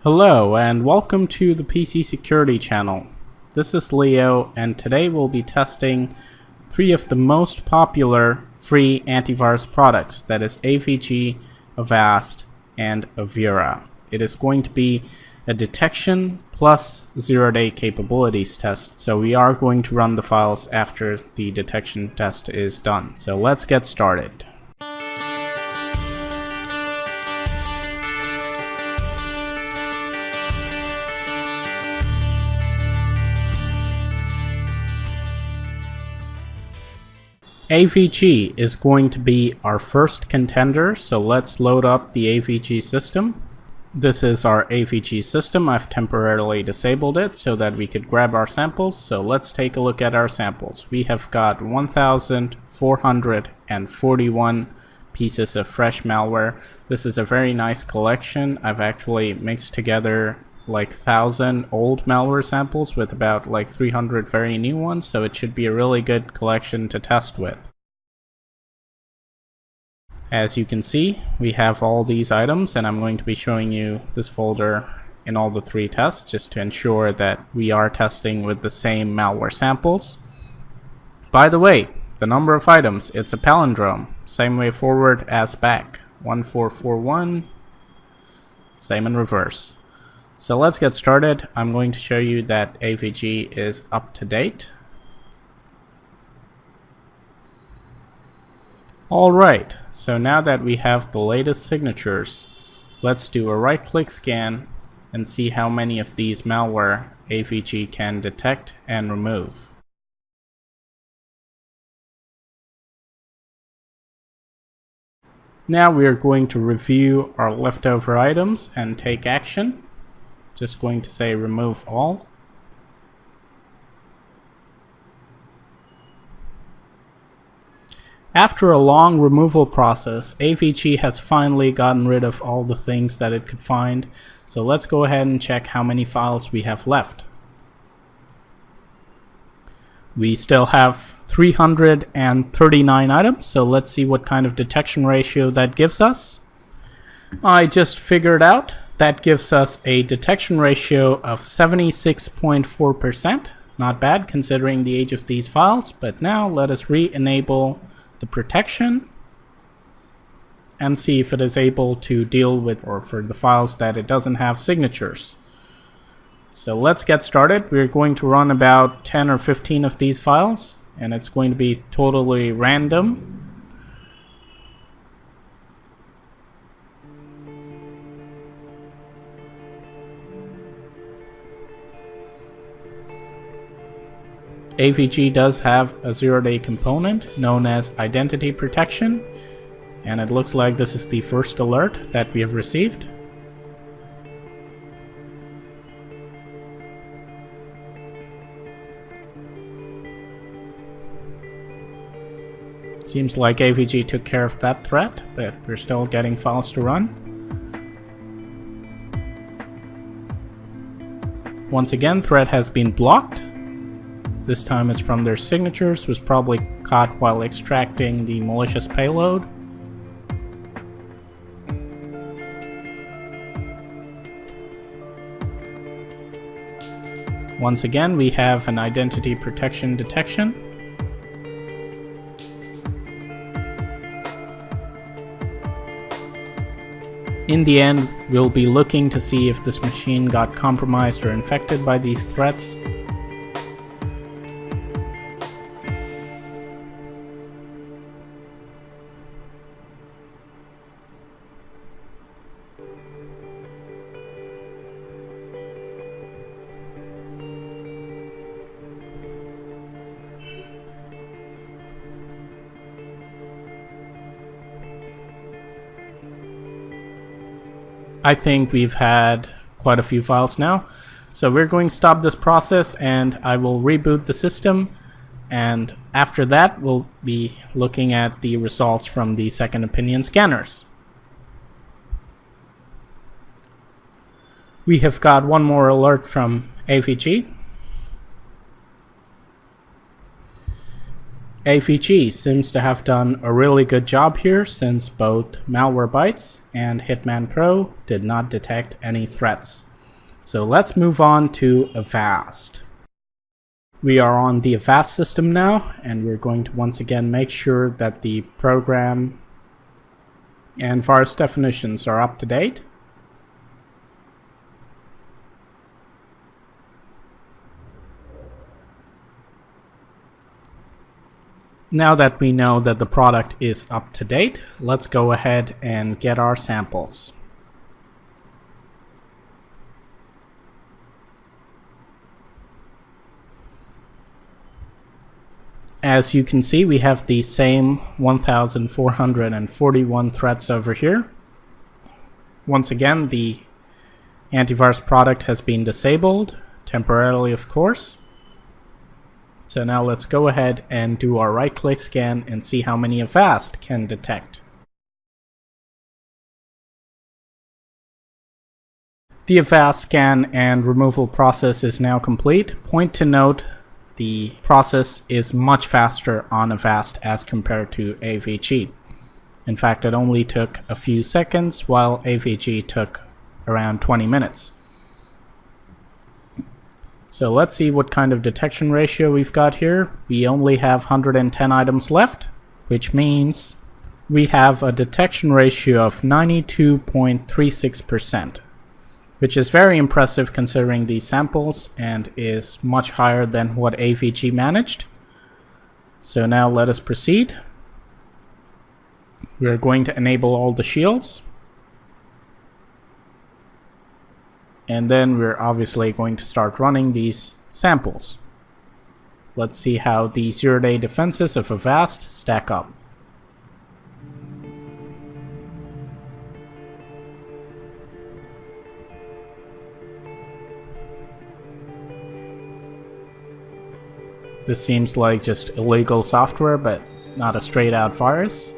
Hello and welcome to the PC Security channel. This is Leo and today we'll be testing 3 of the most popular free antivirus products, that is AVG, Avast, and Avira. It is going to be a detection plus 0-day capabilities test, so we are going to run the files after the detection test is done. So let's get started. AVG is going to be our first contender, so let's load up the AVG system. This is our AVG system. I've temporarily disabled it so that we could grab our samples. So let's take a look at our samples. We have got 1,441 pieces of fresh malware. This is a very nice collection. I've actually mixed together like 1,000 old malware samples with about like 300 very new ones, so it should be a really good collection to test with. As you can see, we have all these items, and I'm going to be showing you this folder in all the 3 tests just to ensure that we are testing with the same malware samples. By the way, the number of items, it's a palindrome, same way forward as back, 1441, same in reverse. So let's get started. I'm going to show you that AVG is up to date. Alright, so now that we have the latest signatures, let's do a right-click scan and see how many of these malware AVG can detect and remove. Now we are going to review our leftover items and take action. Just going to say remove all. After a long removal process, AVG has finally gotten rid of all the things that it could find. So let's go ahead and check how many files we have left. We still have 339 items, so let's see what kind of detection ratio that gives us. I just figured out that gives us a detection ratio of 76.4%. Not bad considering the age of these files, but now let us re-enable the protection and see if it is able to deal with, or for the files that it doesn't have signatures. So let's get started. We're going to run about 10 or 15 of these files, and it's going to be totally random. AVG does have a 0-day component known as identity protection, and it looks like this is the first alert that we have received. Seems like AVG took care of that threat, but we're still getting files to run. Once again, threat has been blocked. This time it's from their signatures, was probably caught while extracting the malicious payload. Once again, we have an identity protection detection. In the end, we'll be looking to see if this machine got compromised or infected by these threats. I think we've had quite a few files now, so we're going to stop this process and I will reboot the system, and after that we'll be looking at the results from the second opinion scanners. We have got one more alert from AVG. AVG seems to have done a really good job here, since both Malwarebytes and Hitman Pro did not detect any threats. So let's move on to Avast. We are on the Avast system now, and we're going to once again make sure that the program and virus definitions are up to date. Now that we know that the product is up to date, let's go ahead and get our samples. As you can see, we have the same 1,441 threats over here. Once again, the antivirus product has been disabled, temporarily of course. So now let's go ahead and do our right-click scan and see how many Avast can detect. The Avast scan and removal process is now complete. Point to note, the process is much faster on Avast as compared to AVG. In fact, it only took a few seconds, while AVG took around 20 minutes. So let's see what kind of detection ratio we've got here. We only have 110 items left, which means we have a detection ratio of 92.36%, which is very impressive considering these samples and is much higher than what AVG managed. So now let us proceed. We're going to enable all the shields. And then we're obviously going to start running these samples. Let's see how the zero-day defenses of Avast stack up. This seems like just illegal software, but not a straight-out virus.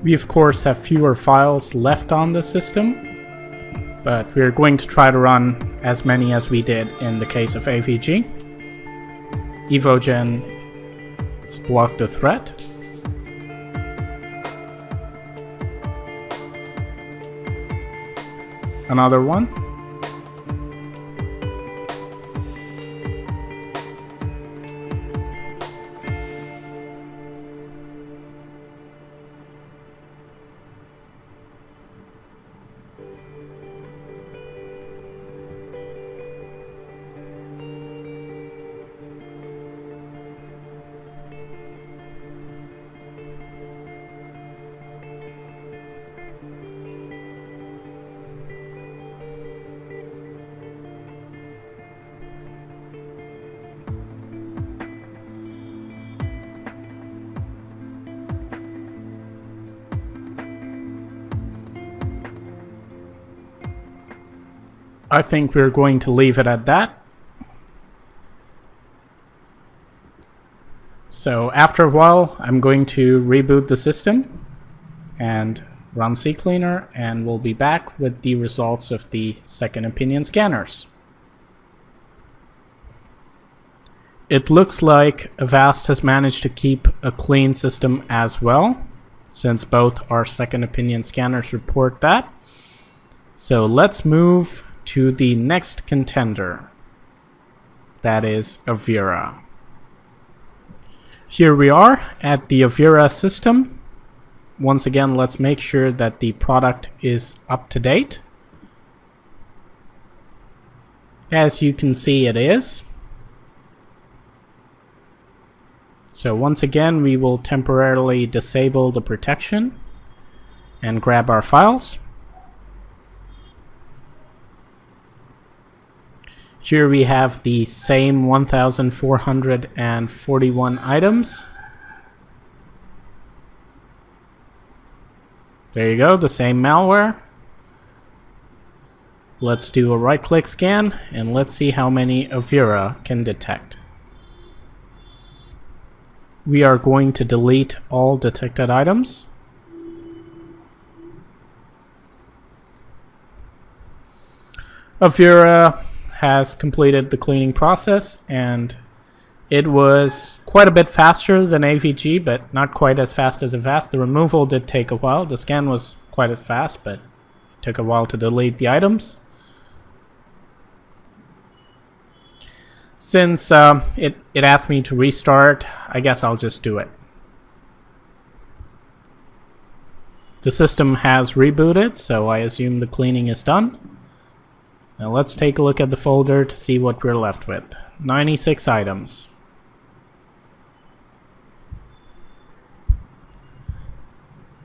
We of course have fewer files left on the system, but we're going to try to run as many as we did in the case of AVG. Evogen has blocked the threat. Another one. I think we're going to leave it at that. So after a while, I'm going to reboot the system and run CCleaner, and we'll be back with the results of the second opinion scanners. It looks like Avast has managed to keep a clean system as well, since both our second opinion scanners report that. So let's move to the next contender, that is Avira. Here we are at the Avira system. Once again, let's make sure that the product is up to date. As you can see, it is. So once again, we will temporarily disable the protection and grab our files. Here we have the same 1,441 items. There you go, the same malware. Let's do a right-click scan, and let's see how many Avira can detect. We are going to delete all detected items. Avira has completed the cleaning process, and it was quite a bit faster than AVG, but not quite as fast as Avast. The removal did take a while. The scan was quite fast, but it took a while to delete the items. Since it asked me to restart, I guess I'll just do it. The system has rebooted, so I assume the cleaning is done. Now let's take a look at the folder to see what we're left with. 96 items.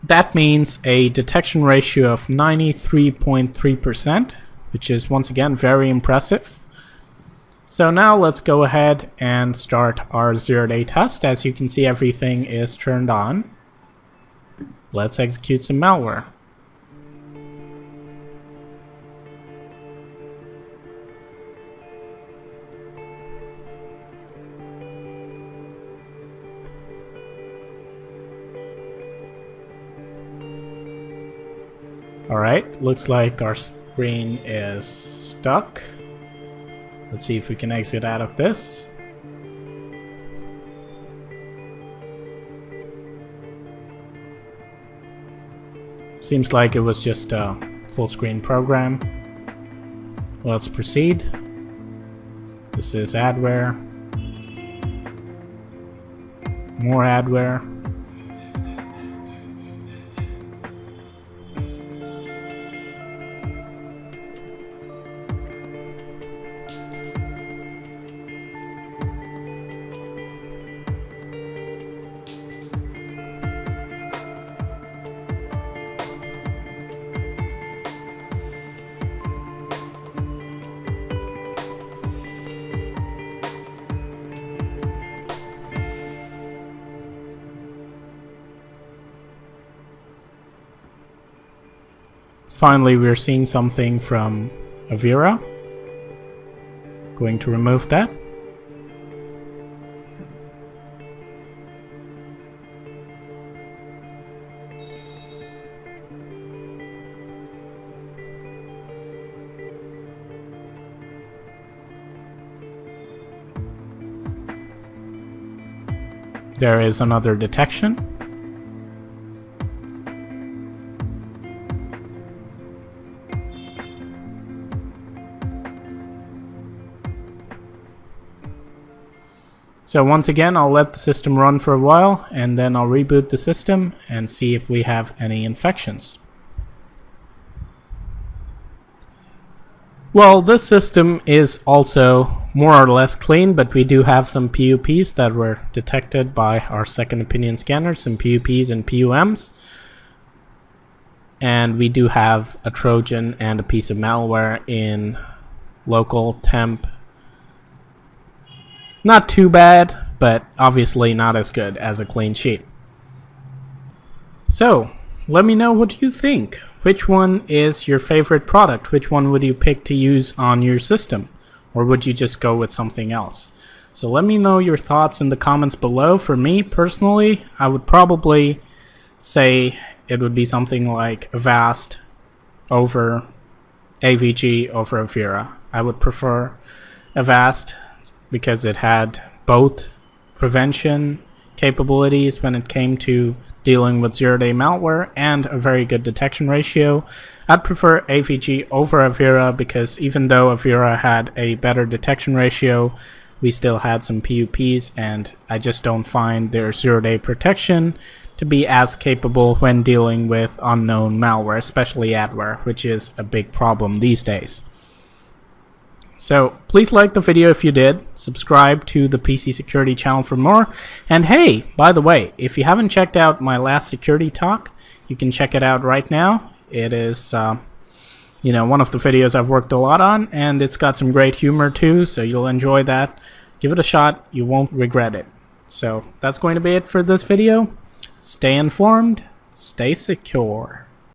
That means a detection ratio of 93.3%, which is once again very impressive. So now let's go ahead and start our 0-day test. As you can see, everything is turned on. Let's execute some malware. Alright, looks like our screen is stuck. Let's see if we can exit out of this. Seems like it was just a full screen program. Let's proceed. This is adware. More adware. Finally, we're seeing something from Avira. Going to remove that. There is another detection. So once again, I'll let the system run for a while, and then I'll reboot the system and see if we have any infections. Well, this system is also more or less clean, but we do have some PUPs that were detected by our second opinion scanners, some PUPs and PUMs. And we do have a Trojan and a piece of malware in local temp. Not too bad, but obviously not as good as a clean sheet. So, let me know what you think. Which one is your favorite product? Which one would you pick to use on your system? Or would you just go with something else? So let me know your thoughts in the comments below. For me, personally, I would probably say it would be something like Avast over AVG over Avira. I would prefer Avast because it had both prevention capabilities when it came to dealing with zero-day malware and a very good detection ratio. I'd prefer AVG over Avira because even though Avira had a better detection ratio, we still had some PUPs, and I just don't find their zero-day protection to be as capable when dealing with unknown malware, especially adware, which is a big problem these days. So please like the video if you did, subscribe to the PC Security channel for more, and hey, by the way, if you haven't checked out my last security talk, you can check it out right now. It is one of the videos I've worked a lot on, and it's got some great humor too, so you'll enjoy that. Give it a shot, you won't regret it. So that's going to be it for this video. Stay informed, stay secure.